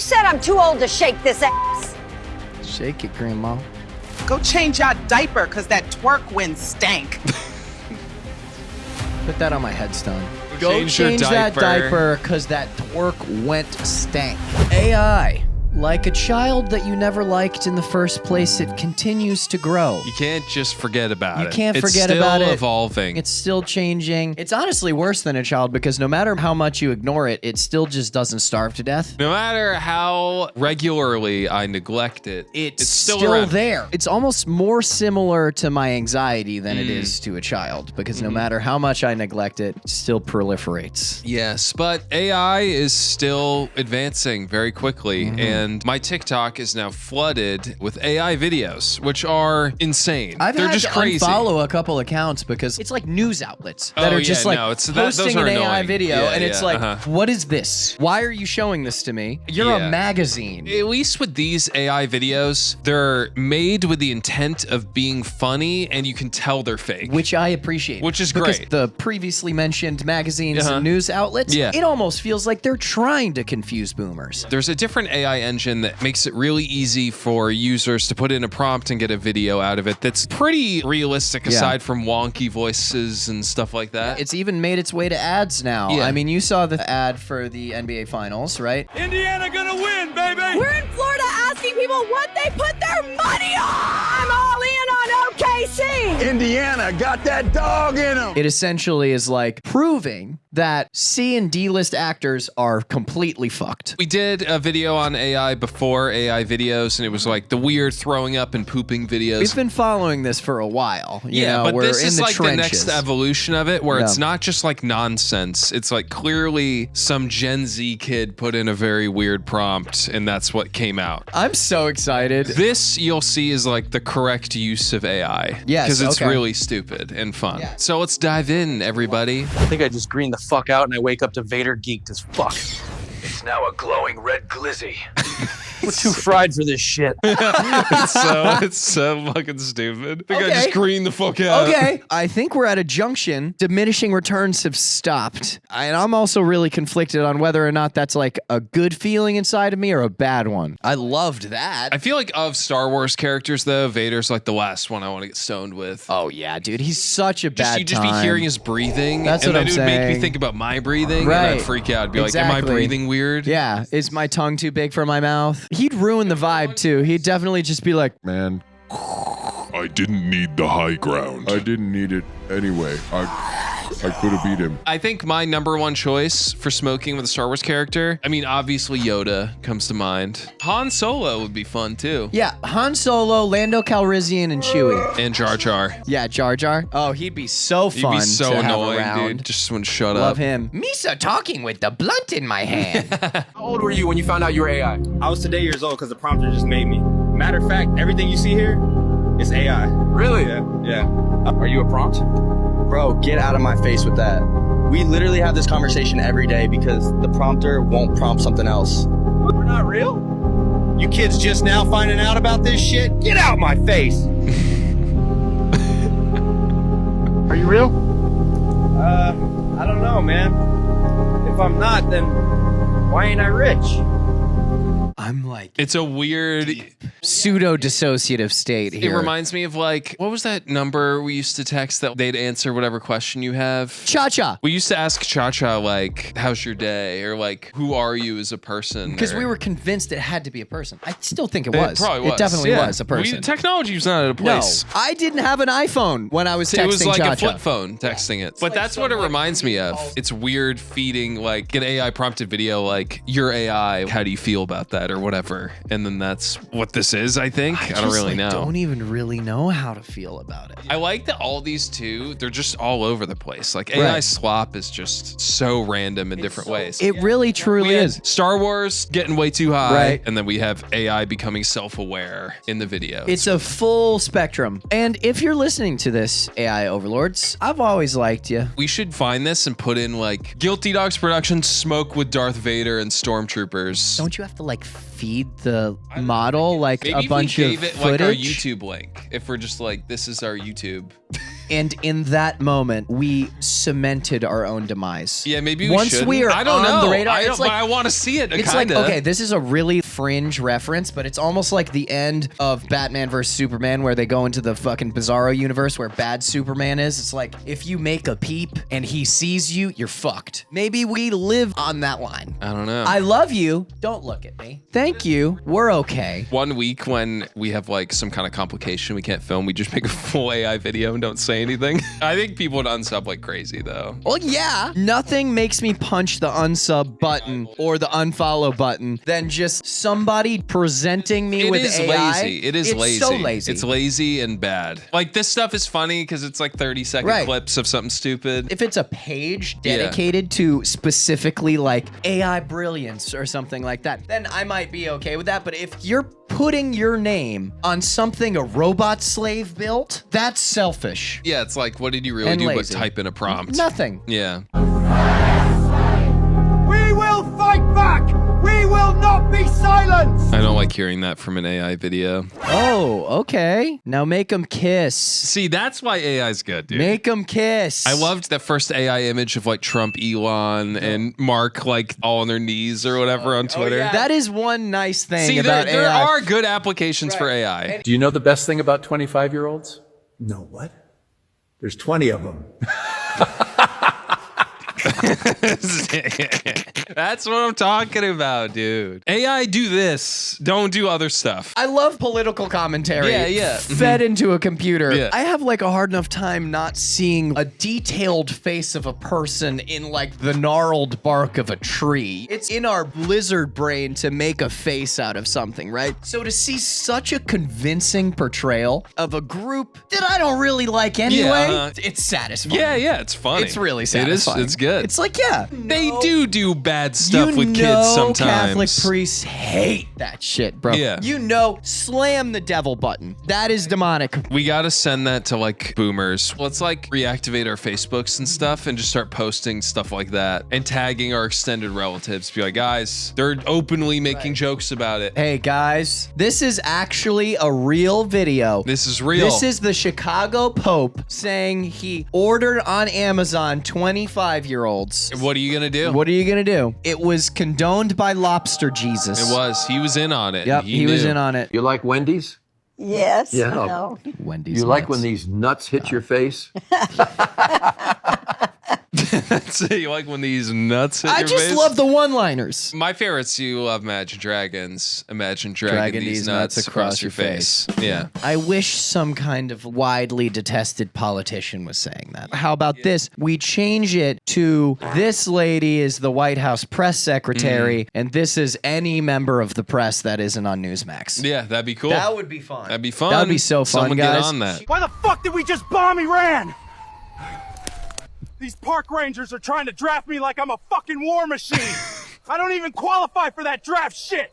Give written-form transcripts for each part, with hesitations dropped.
Who said I'm too old to shake this ass? Shake it, Grandma. Go change your diaper, cause that twerk wind stank. Put that on my headstone. Go Go change that diaper, cause that twerk went stank. AI. Like a child that you never liked in the first place, it continues to grow. You can't just forget about it. You can't forget about it. It's still evolving. It's still changing. It's honestly worse than a child because no matter how much you ignore it, it still just doesn't starve to death. No matter how regularly I neglect it, It's still around. there. It's almost more similar to my anxiety than it is to a child because no matter how much I neglect it, it still proliferates. Yes, but AI is still advancing very quickly, and my TikTok is now flooded with AI videos, which are insane. They're just to crazy. unfollow a couple accounts because it's like news outlets that Oh, are just yeah, like no, those posting are an AI annoying. video, Yeah, and it's yeah, like, uh-huh. what is this? Why are you showing this to me? You're Yeah. a magazine. At least with these AI videos, they're made with the intent of being funny, and you can tell they're fake. Which I appreciate. Which is because great. the previously mentioned magazines Uh-huh. and news outlets, Yeah. it almost feels like they're trying to confuse boomers. There's a different AI engine that makes it really easy for users to put in a prompt and get a video out of it that's pretty realistic aside from wonky voices and stuff like that. It's even made its way to ads now. Yeah. I mean, you saw the ad for the NBA Finals, right? Indiana gonna win, baby! We're in Florida asking people what they put their money on. I'm all in on OKC. Indiana got that dog in him! It essentially is like proving that C and D list actors are completely fucked. We did a video on AI before AI videos, and it was like the weird throwing up and pooping videos. We've been following this for a while. You know, but we're this in is the like trenches. the next evolution of it, where it's Yeah. not just like nonsense. It's like clearly some Gen Z kid put in a very weird prompt, and that's what came out. I'm so excited. This you'll see is like the correct use of AI. Yes, because it's okay. really stupid and fun. Yeah. So let's dive in, everybody. I think I just greened the fuck out and I wake up to Vader geeked as fuck. It's now a glowing red glizzy. We're too fried for this shit. It's so fucking stupid. I think I Okay. just greened the fuck out. Okay, I think we're at a junction. Diminishing returns have stopped. And I'm also really conflicted on whether or not that's like a good feeling inside of me or a bad one. I loved that. I feel like of Star Wars characters, though, Vader's like the last one I want to get stoned with. Oh yeah, dude, he's such a bad You'd just time. be hearing his breathing, That's and what then I'm it would make me saying. think about my breathing, and Right. I'd freak out. I'd be like, am I Exactly. breathing weird? Yeah, is my tongue too big for my mouth? He'd ruin the vibe too. He'd definitely just be like, Man, I didn't need the high ground. I didn't need it anyway. I could have beat him. I think my number one choice for smoking with a Star Wars character, I mean, obviously Yoda comes to mind. Han Solo would be fun, too. yeah, Han Solo, Lando Calrissian, and Chewie. And Jar Jar. Yeah, Jar Jar. Oh, he'd be so He'd fun be so to have annoying, around. dude. Just wouldn't shut Love up. him. Misa talking with the blunt in my hand. How old were you when you found out you were AI? I was today years old because the prompter just made me. Matter of fact, everything you see here is AI. Really? Yeah. Are you a prompt? Bro, get out of my face with that. We literally have this conversation every day because the prompter won't prompt something else. We're not real? You kids just now finding out about this shit? Get out my face! Are you real? I don't know, man. If I'm not, then why ain't I rich? I'm like It's a weird... pseudo-dissociative state It here. reminds me of like, what was that number we used to text that they'd answer whatever question you have? Cha-cha. We used to ask Cha-Cha, like, how's your day? Or like, who are you as a person? Because Or- we were convinced it had to be a person. I still think it It was. probably was. It definitely yeah. was a person. Technology was not at a No, place. I didn't have an iPhone when I was texting It was like Cha-cha. a flip phone texting it. But that's what it reminds me of. It's weird feeding like an AI prompted video like, your AI, how do you feel about that or whatever. And then that's what this is, I think. I don't just, really like, know. Don't even really know how to feel about it. I like that all these two, they're just all over the place. Like AI Right. slop is just so random in different ways. It really truly We had is. Star Wars getting way too high, Right. and then we have AI becoming self-aware in the video. It's a full spectrum. And if you're listening to this, AI overlords, I've always liked you. We should find this and put in like Guilty Dogs production, smoke with Darth Vader and stormtroopers. Don't you have to like feed the model like Maybe a if bunch we of gave it footage? like our YouTube link. If we're just like, this is our YouTube. And in that moment, we cemented our own demise. Yeah, maybe we Once shouldn't. we are I don't on know. the radar, but I want to see it. It's kinda. like, okay, this is a really fringe reference, but it's almost like the end of Batman vs. Superman where they go into the fucking Bizarro universe where bad Superman is. It's like, if you make a peep and he sees you, you're fucked. Maybe we live on that line. I don't know. I love you. Don't look at me. Thank you. We're okay. 1 week when we have like some kind of complication, we can't film, we just make a full AI video and don't say anything. I think people would unsub like crazy though. Well, yeah. Nothing makes me punch the unsub button or the unfollow button than just somebody presenting me with AI. Lazy. It is it's lazy. So lazy. It's lazy and bad. Like this stuff is funny because it's like 30-second clips of something stupid. If it's a page dedicated to specifically like AI brilliance or something like that, then I might be okay with that. But if you're putting your name on something a robot slave built, that's selfish. Yeah, it's like, what did you really And do lazy. but type in a prompt? Nothing. Yeah. We will fight back! We will not be silenced! I don't like hearing that from an AI video. Oh, okay. Now make them kiss. See, that's why AI is good, dude. Make them kiss. I loved that first AI image of like Trump, Elon, and Mark like all on their knees or whatever on Twitter. That is one nice thing See, about there AI. are good applications for AI. Do you know the best thing about 25-year-olds? No, what? There's 20 of them. That's what I'm talking about, dude. AI, do this. Don't do other stuff. I love political commentary. Yeah. Fed into a computer. Yeah. I have like a hard enough time not seeing a detailed face of a person in like the gnarled bark of a tree. It's in our lizard brain to make a face out of something, right? So to see such a convincing portrayal of a group that I don't really like anyway, it's satisfying. Yeah, it's funny. It's really satisfying. It's good. It's like, yeah. They do bad stuff with kids sometimes. Catholic priests hate that shit, bro. Yeah. You know, slam the devil button. That is demonic. We gotta send that to like boomers. Let's like reactivate our Facebooks and stuff and just start posting stuff like that and tagging our extended relatives. Be like, guys, they're openly making jokes about it. Hey guys, this is actually a real video. This is real. This is the Chicago Pope saying he ordered on Amazon 25-year-olds. What are you gonna do? What are you gonna do? It was condoned by Lobster Jesus. It was. He was in on it. Yep, he was in on it. You like Wendy's? Yes. Yeah. No. Wendy's You like nuts. when these nuts hit your face? That's it. You like when these nuts hit I your just face? love the one-liners. My favorites, you love Imagine Dragons. Imagine dragging these nuts across your face. Yeah. I wish some kind of widely detested politician was saying that. How about this? We change it to this lady is the White House press secretary, and this is any member of the press that isn't on Newsmax. Yeah, that'd be cool. That would be fun. That'd be fun. That would be so fun, Someone guys. get on that. Why the fuck did we just bomb Iran? These park rangers are trying to draft me like I'm a fucking war machine. I don't even qualify for that draft shit.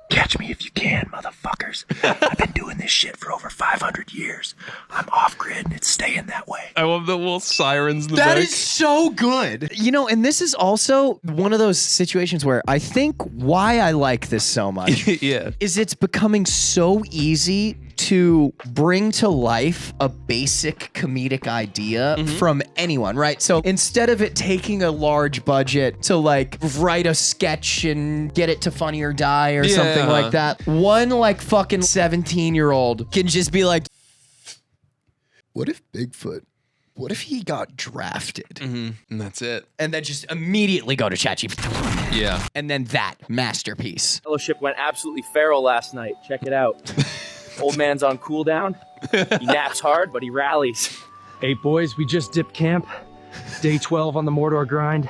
Catch me if you can, motherfuckers. I've been doing this shit for over 500 years. I'm off grid and it's staying that way. I love the little sirens in the That back. is so good. You know, and this is also one of those situations where I think why I like this so much Yeah. is it's becoming so easy to bring to life a basic comedic idea from anyone, right? So instead of it taking a large budget to like write a sketch and get it to Funny or Die or something like that, one like fucking 17-year-old can just be like, what if what if he got drafted? And that's it. And then just immediately go to ChatGPT. Yeah. And then that masterpiece. Fellowship went absolutely feral last night. Check it out. Old man's on cooldown. He naps hard, but he rallies. Hey, boys, we just dipped camp. Day 12 on the Mordor grind.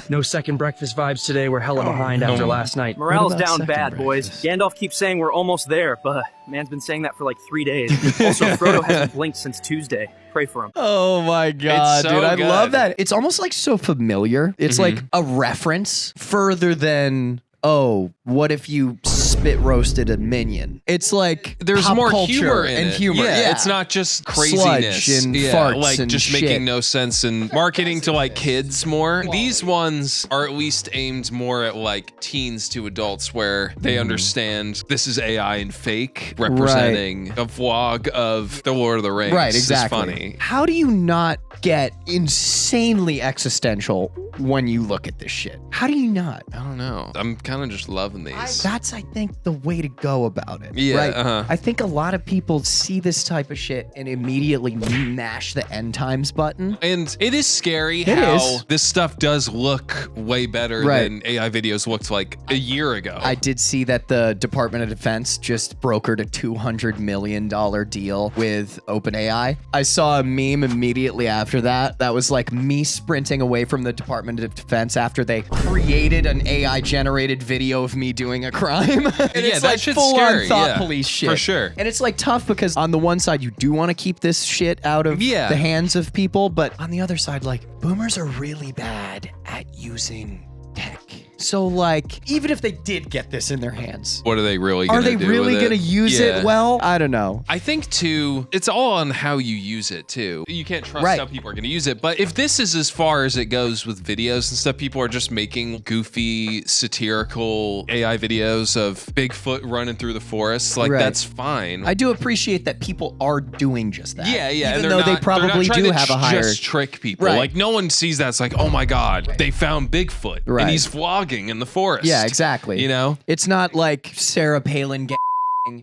No second breakfast vibes today. We're hella behind after last night. Morale's about down second bad, boys. breakfast? Gandalf keeps saying we're almost there, but man's been saying that for like 3 days. Also, Frodo hasn't blinked since Tuesday. Pray for him. Oh my God, so dude. I good. love that. It's almost like so familiar. It's like a reference further than, oh, what if you spit roasted a minion. It's like there's pop more culture humor in and it. humor. Yeah, Yeah. it's not just craziness. Sludge and farts like and just shit. making no sense and marketing to like kids more. These ones are at least aimed more at like teens to adults where they understand this is AI and fake representing a vlog of the Lord of the Rings. Right, This is exactly. funny. How do you not get insanely existential when you look at this shit? How do you not? I don't know. I'm kind of just loving these. That's, I think, the way to go about it. Yeah, right? uh-huh. I think a lot of people see this type of shit and immediately mash the end times button. And it is scary It how is. this stuff does look way better Right. than AI videos looked like a year ago. I did see that the Department of Defense just brokered a $200 million deal with OpenAI. I saw a meme immediately after that. That was like me sprinting away from the Department of Defense after they created an AI generated video of me doing a crime. And it's that like shit's full scary, on thought yeah, police shit. for sure. And it's like tough because on the one side, you do want to keep this shit out of Yeah. the hands of people. But on the other side, like boomers are really bad at using tech. So like, even if they did get this in their hands, What are they really going are to they do really with it? going to use Yeah. it well? I don't know. I think too, it's all on how you use it too. You can't trust Right. how people are going to use it. But if this is as far as it goes with videos and stuff, people are just making goofy, satirical AI videos of Bigfoot running through the forest. Like Right. that's fine. I do appreciate that people are doing just that. Yeah, yeah. Even and they're though they not- they're not probably trying do to have a higher. just trick people. Right. Like no one sees that. It's like, oh my god, they found Bigfoot Right. and he's vlogging in the forest. Yeah, exactly. You know. It's not like Sarah Palin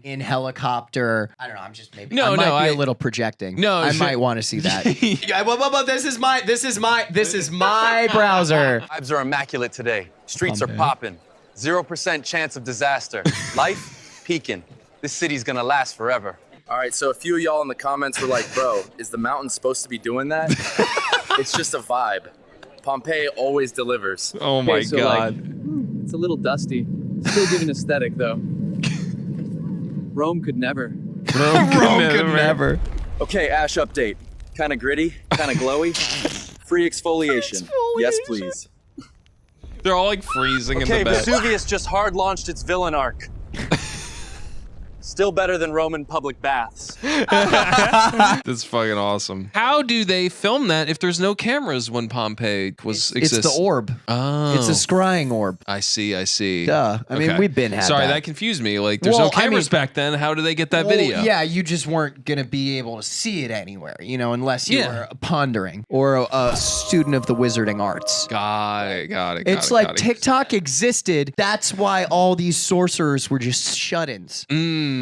in helicopter. I don't know. I'm just maybe. No, I might no, be I- a little projecting. No, I shit. might want to see that. Yeah, well, this is my browser. Vibes are immaculate today. Streets are popping. 0% chance of disaster. Life peaking. This city's gonna last forever. All right, so a few of y'all in the comments were like, bro, is the mountain supposed to be doing that? It's just a vibe. Pompeii always delivers. Oh my so, god. It's a little dusty. Still giving aesthetic though. Rome could never. Rome could never. Okay, Ash update. Kind of gritty, kind of glowy. Free exfoliation. Yes, please. They're all like freezing Okay, in the bed. Vesuvius just hard launched its villain arc. Still better than Roman public baths. That's fucking awesome. How do they film that if there's no cameras when Pompeii exists? It's the orb. Oh. It's a scrying orb. I see. Duh. I mean, we've been had Sorry, that. that confused me. Like, there's Well, no cameras I mean- back then. How do they get that Well, video? Yeah, you just weren't gonna be able to see it anywhere, unless you Yeah. were pondering or a student of the wizarding arts. Got it. It's like TikTok existed. That's why all these sorcerers were just shut-ins.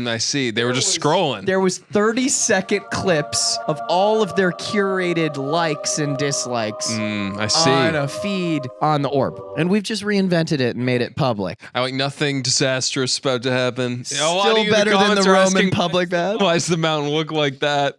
I see. They were just scrolling. There was 30-second clips of all of their curated likes and dislikes I see. on a feed on the orb. And we've just reinvented it and made it public. I like nothing disastrous about to happen. Still better than the Roman public bath. Why does the mountain look like that?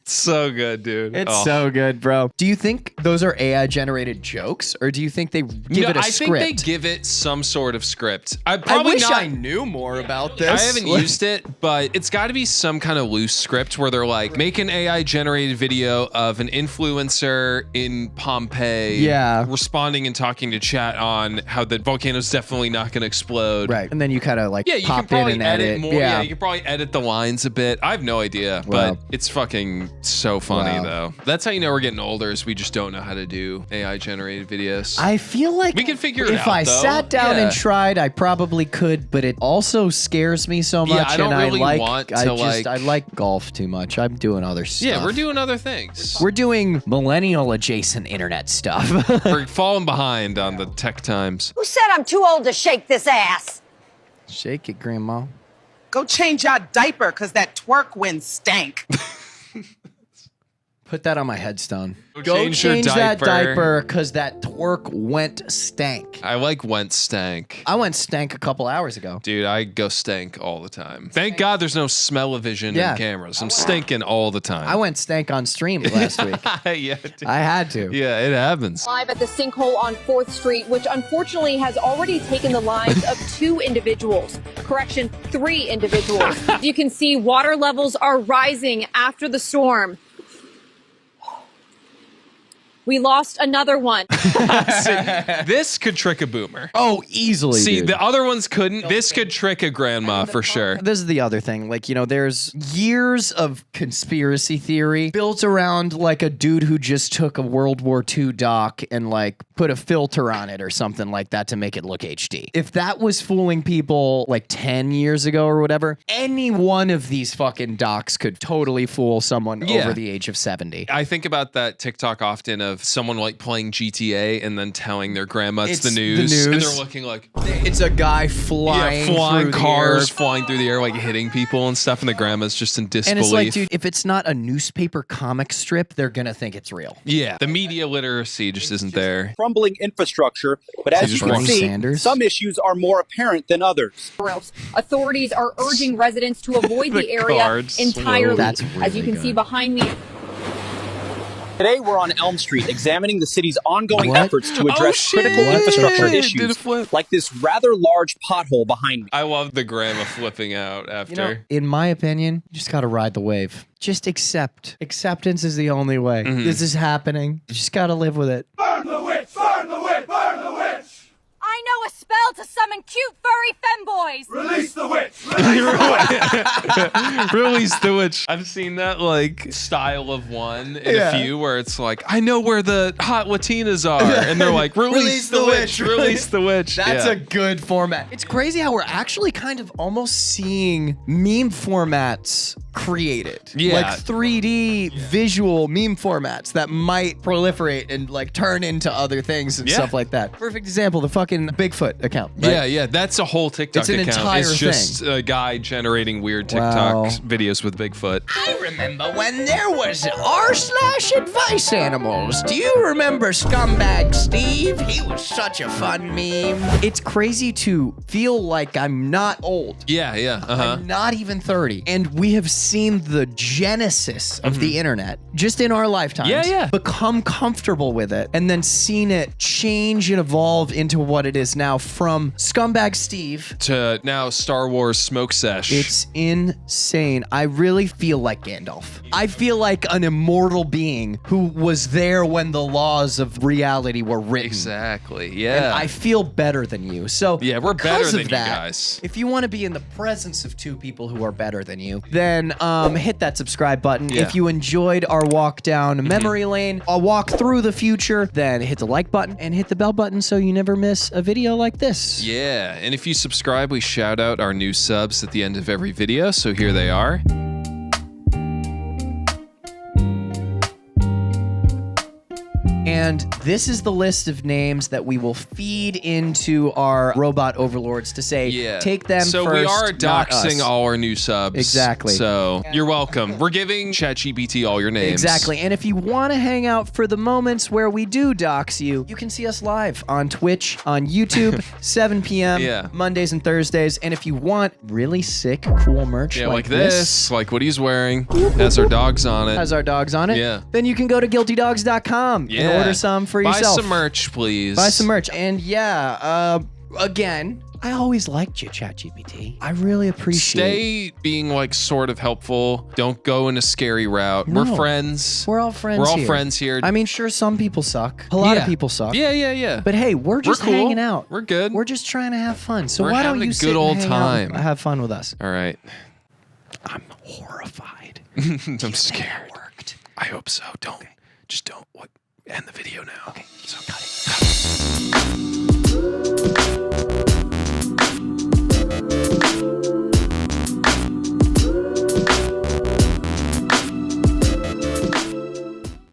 It's so good, dude. It's Oh. so good, bro. Do you think those are AI generated jokes, or do you think they give No, it a I script? think they give it some sort of script. I I wish not, I knew more about this. I haven't used it, but it's got to be some kind of loose script where they're like, make an AI generated video of an influencer in Pompeii responding and talking to chat on how the volcano's definitely not going to explode. Right. And then you kind of like Yeah, you pop could probably in and edit more. Yeah, you could probably edit the lines a bit. I have no idea, Wow. but it's fucking so funny Wow. though. That's how you know we're getting older is we just don't know how to do AI generated videos. I feel like we can figure it out. if I though. sat down Yeah. and tried, I probably could, but it also scares me so much. Yeah, I don't and really I like, want I to, just, like- I like golf too much. I'm doing other stuff. Yeah, we're doing other things. We're doing millennial adjacent internet stuff. We're falling behind on the tech times. Who said I'm too old to shake this ass? Shake it, Grandma. Go change your diaper, because that twerk wind stank. Put that on my headstone. Go change your that diaper. diaper because that twerk went stank. I like went stank. I went stank a couple hours ago. Dude, I go stank all the time. Thank God there's no smell-o-vision Yeah. in cameras. I'm stinking all the time. I went stank on stream last week. yeah, dude. I had to. Yeah, it happens. Live at the sinkhole on 4th Street, which unfortunately has already taken the lives of 2 individuals. Correction, 3 individuals. You can see water levels are rising after the storm. We lost another one. See, this could trick a boomer. Oh, easily. See, dude. the other ones couldn't. This could trick a grandma for sure. This is the other thing. Like, you know, there's years of conspiracy theory built around like a dude who just took a World War II doc and like put a filter on it or something like that to make it look HD. If that was fooling people like 10 years ago or whatever, any one of these fucking docs could totally fool someone over the age of 70. I think about that TikTok often of someone like playing GTA and then telling their grandma it's the news. And they're looking like... It's a guy flying flying through cars, the air. flying through the air, like hitting people and stuff, and the grandma's just in disbelief. And it's like, dude, if it's not a newspaper comic strip, they're gonna think it's real. Yeah, the media literacy just isn't there. Crumbling infrastructure, but as you can see, some issues are more apparent than others. Authorities are urging residents to avoid the area entirely. That's as you can see behind me. Today, we're on Elm Street examining the city's ongoing efforts to address critical infrastructure issues, like this rather large pothole behind me. I love the grandma flipping out after. You know, in my opinion, you just gotta ride the wave. Just accept. Acceptance is the only way. This is happening. You just gotta live with it. Burn the witch! Burn the witch! Burn the witch! I know a spell to summon cute furry femboys. Release the witch! Release the witch. I've seen that like style of one in a few where it's like, I know where the hot Latinas are. And they're like, release the witch. Release the witch. That's a good format. It's crazy how we're actually kind of almost seeing meme formats created. Yeah. Like 3D visual meme formats that might proliferate and like turn into other things and stuff like that. Perfect example, the fucking Bigfoot account. Right? Yeah, that's a whole TikTok It's an account. entire It's just a guy generating weird TikTok videos with Bigfoot. I remember when there was r/advice animals. Do you remember Scumbag Steve? He was such a fun meme. It's crazy to feel like I'm not old. Yeah. I'm not even 30. And we have seen the genesis of the internet just in our lifetimes. Become comfortable with it and then seen it change and evolve into what it is now from Scumbag Steve to now Star Wars Smoke Sesh. It's insane. I really feel like Gandalf. I feel like an immortal being who was there when the laws of reality were written. Exactly. And Yeah. I feel better than you. So yeah, we're better because than of you that, guys. If you want to be in the presence of two people who are better than you, then hit that subscribe button. Yeah. If you enjoyed our walk down memory lane, a walk through the future, then hit the like button and hit the bell button so you never miss a video like this. Yeah, and if you subscribe, we shout out our new subs at the end of every video, so here they are. And this is the list of names that we will feed into our robot overlords to say, take them so first, we are not doxing us. all our new subs. Exactly. So you're welcome. We're giving ChatGPT all your names. Exactly. And if you want to hang out for the moments where we do dox you, you can see us live on Twitch, on YouTube, 7 p.m. Mondays and Thursdays. And if you want really sick, cool merch like this, like what he's wearing, has our dogs on it. Has our dogs on it. Yeah. Then you can go to guiltydogs.com and order some for yourself. Buy some merch, please. Buy some merch. And again, I always liked you, ChatGPT. I really appreciate Stay being like sort of helpful. Don't go in a scary route. No. We're friends. We're all friends We're all here. friends here. I mean, sure, some people suck. A lot of people suck. Yeah. But hey, we're just cool. hanging out. We're good. We're just trying to have fun. So We're why don't having you a sit good and old hang time. out and have fun with us? All right. I'm horrified. I'm scared. I hope so. Don't. Just don't. End the video now. Okay. So cut it.